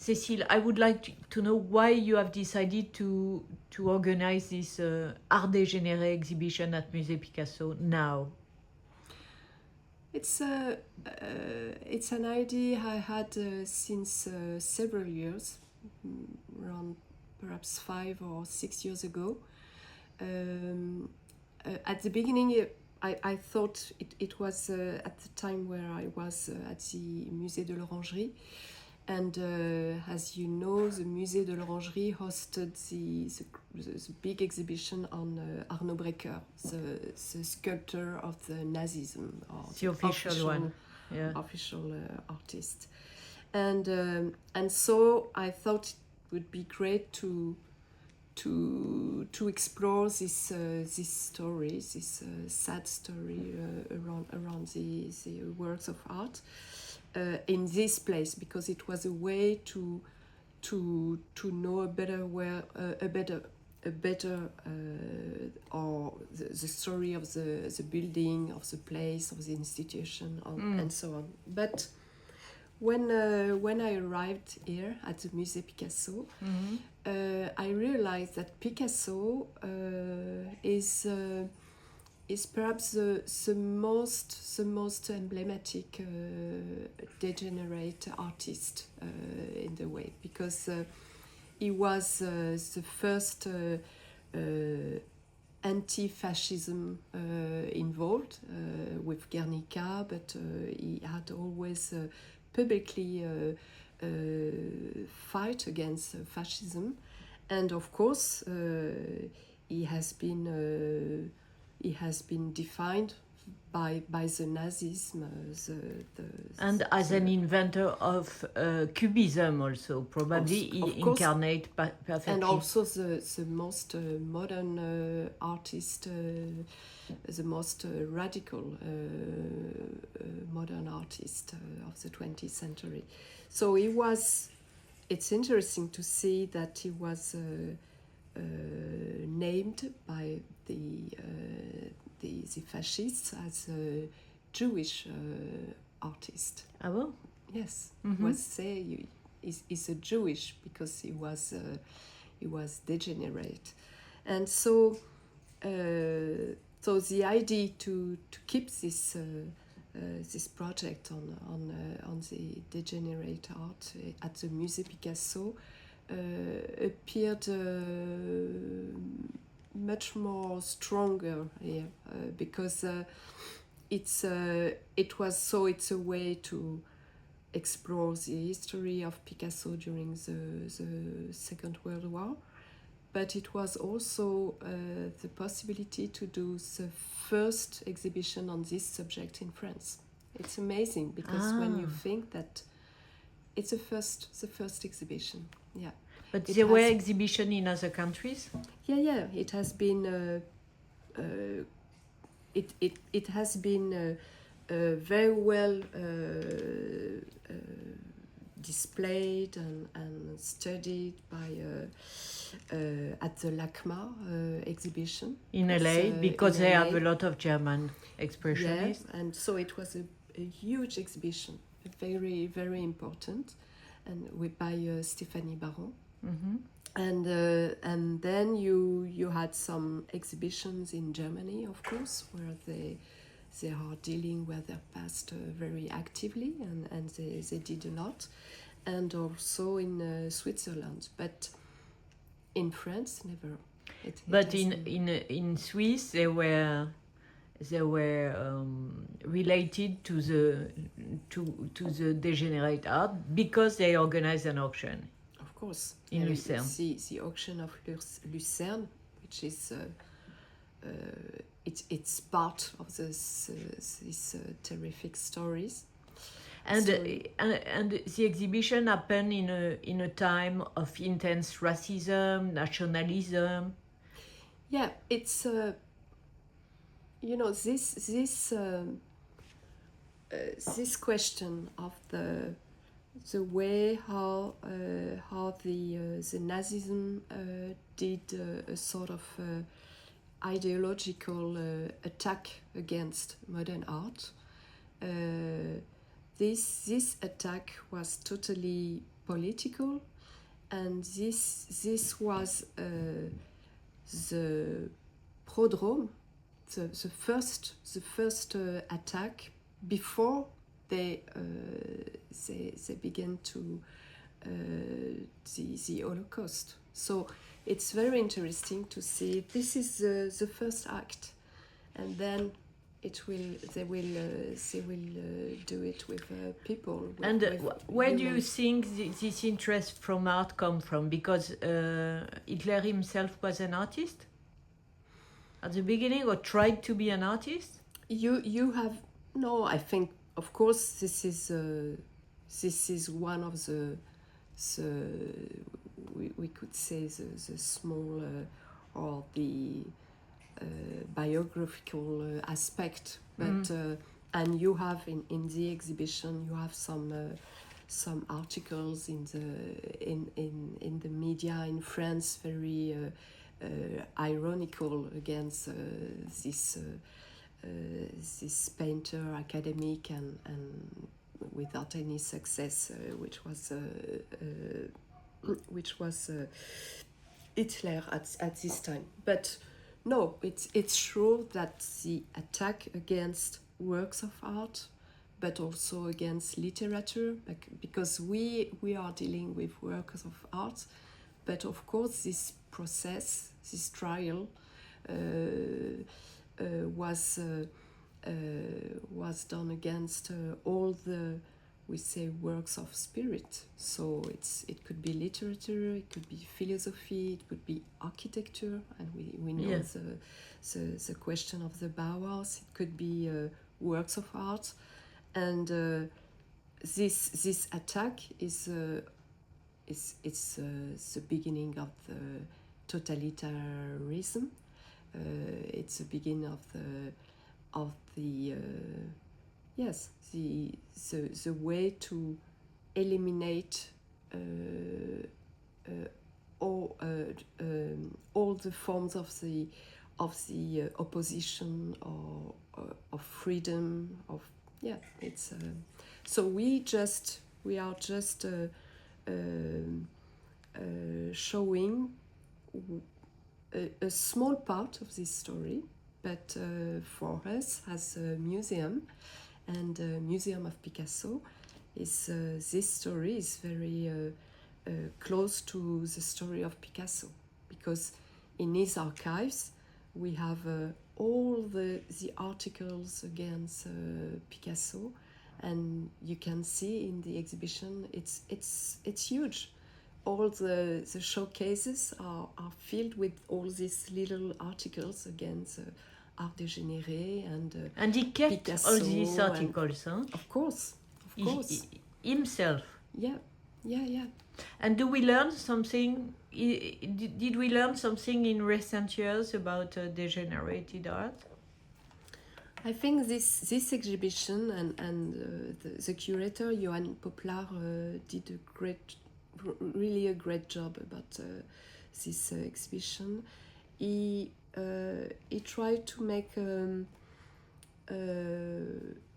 Cécile, I would like to know why you have decided to organize this Art Dégénéré exhibition at Musée Picasso now. It's an idea I had since several years, around perhaps 5 or 6 years ago. At the beginning, I thought it was at the time where I was at the Musée de l'Orangerie. And as you know, the Musée de l'Orangerie hosted the big exhibition on Arnaud Breker, the sculptor of the Nazism, or the official one, yeah. Official artist. And so I thought it would be great to explore this story, this sad story around the works of art. In this place, because it was a way to know a better or the story of the building, of the place, of the institution, and so on. But when I arrived here at the Musée Picasso, I realized that Picasso is perhaps the most emblematic degenerate artist in the way, because he was the first anti-fascism involved with Guernica, but he had always publicly fight against fascism, and of course he has been defined by the Nazism, and as an inventor of Cubism also, probably he incarnate perfectly. And also the most modern artist, the most radical modern artist of the 20th century. So it's interesting to see that he was named by the fascists as a Jewish artist. Ah well? Yes, was say he's a Jewish because he was degenerate, and so the idea to keep this project on the degenerate art at the Musée Picasso appeared much more stronger here because it's a way to explore the history of Picasso during the Second World War, but it was also the possibility to do the first exhibition on this subject in France. It's amazing because when you think that it's the first exhibition, yeah. But there were exhibitions in other countries? Yeah. It has been it has been very well displayed and studied by at the LACMA exhibition in LA, because they have a lot of German expressionists. Yeah, and so it was a huge exhibition, very, very important, and by Stéphanie Baron. And then you had some exhibitions in Germany, of course, where they are dealing with their past very actively, and they did a lot, and also in Switzerland, but in France never. But in Swiss they were related to the degenerate art because they organized an auction. Of course, in Lucerne. The auction of Lucerne, which is it's part of these terrific stories. And the exhibition happened in a time of intense racism, nationalism. Yeah, it's this question of the way how the Nazism did a sort of ideological attack against modern art. This attack was totally political, and this was the prodrome, the first attack before they began to the Holocaust. So it's very interesting to see. This is the first act, and then they will do it with people. And where do you humans. think this interest from art come from? Because Hitler himself was an artist at the beginning, or tried to be an artist? You have no. I think, of course, this is one of the we could say the small or the biographical aspect, but and you have in the exhibition you have some articles in the media in France, very ironical against this painter, academic and without any success, which was Hitler at this time. But no, it's true that the attack against works of art, but also against literature, because we are dealing with works of art, but of course this process, this trial, was done against all the, we say, works of spirit. So it could be literature, it could be philosophy, it could be architecture, and we know the question of the Bauhaus. It could be works of art, and this attack is the beginning of the totalitarianism. It's the beginning of the way to eliminate all the forms of the opposition or of freedom it's so we are just showing a small part of this story, but for us as a museum and a museum of Picasso, this story is very close to the story of Picasso, because in his archives we have all the articles against Picasso, and you can see in the exhibition it's huge. All the showcases are filled with all these little articles against art dégénéré and he kept Picasso, all these articles, Of course. Himself. Yeah. And do we learn something? Did we learn something in recent years about degenerated art? I think this exhibition and the curator Johan Poplar did really a great job about this exhibition. He tried to make a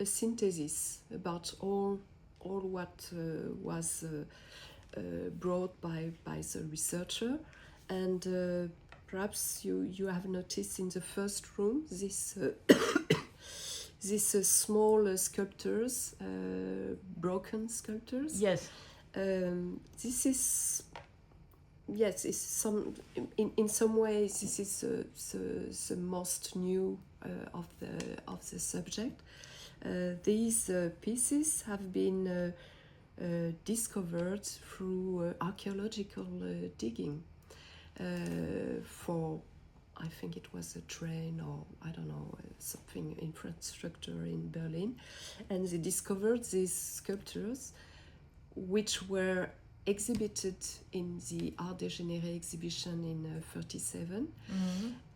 synthesis about all what was brought by the researcher, and perhaps you have noticed in the first room this these small sculptures, broken sculptures. Yes. This is it's some in some ways this is the most new of the subject. These pieces have been discovered through archaeological digging for, I think it was a train or I don't know, something infrastructure in Berlin, and they discovered these sculptures which were exhibited in the Art Dégénéré exhibition in 1937,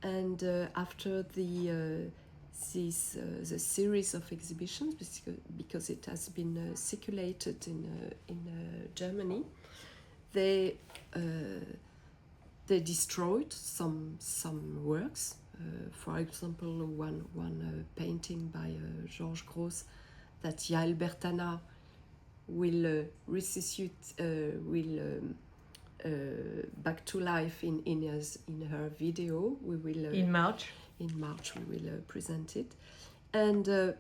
and after the series of exhibitions, because it has been circulated in Germany, they destroyed some works. For example, one painting by Georges Gros, that Yael Bertana will resuscitate, back to life in her video. We will in March. In March we will present it, and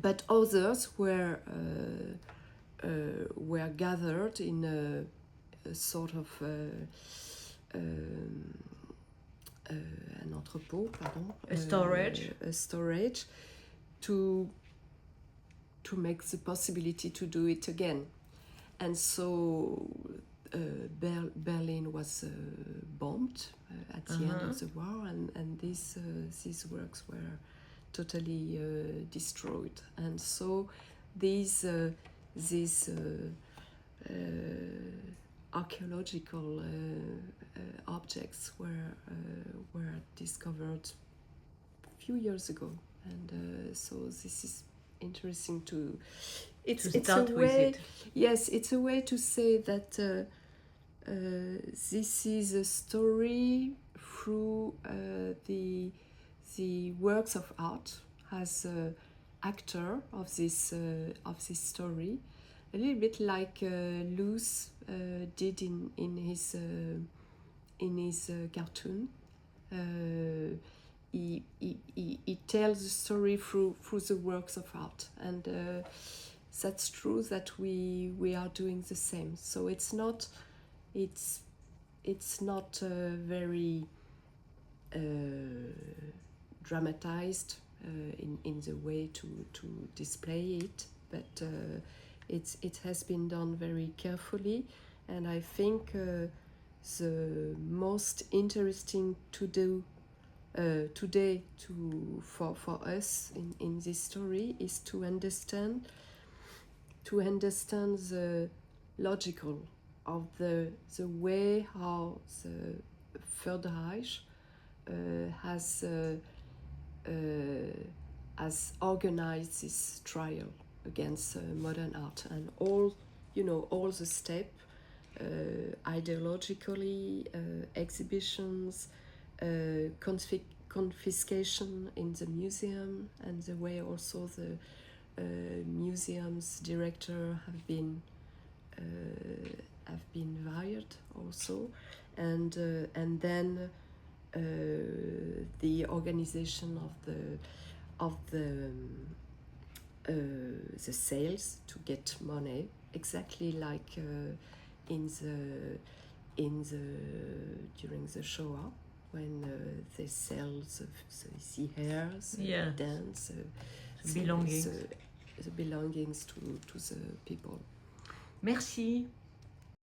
but others were gathered in a sort of an entrepôt, pardon, a storage, to make the possibility to do it again. And so Berlin was bombed at the end of the war, and these works were totally destroyed. And so these archaeological objects were discovered a few years ago, and so this is interesting to. It's a way. Yes, it's a way to say that this is a story through the works of art as an actor of this story, a little bit like Muse did in his cartoon. He tells the story through the works of art, and that's true that we are doing the same. So it's not very dramatized in the way to display it, but it has been done very carefully, and I think the most interesting to do today for us in this story is to understand the logical of the way how the Third Reich has organized this trial against modern art, and all the steps, ideologically, exhibitions, confiscation in the museum, and the way also the museum's director have been fired also, and then the organization of the sales to get money, exactly like during the Shoah, when they sell the hairs, the dance, belongings. The belongings to the people. Merci.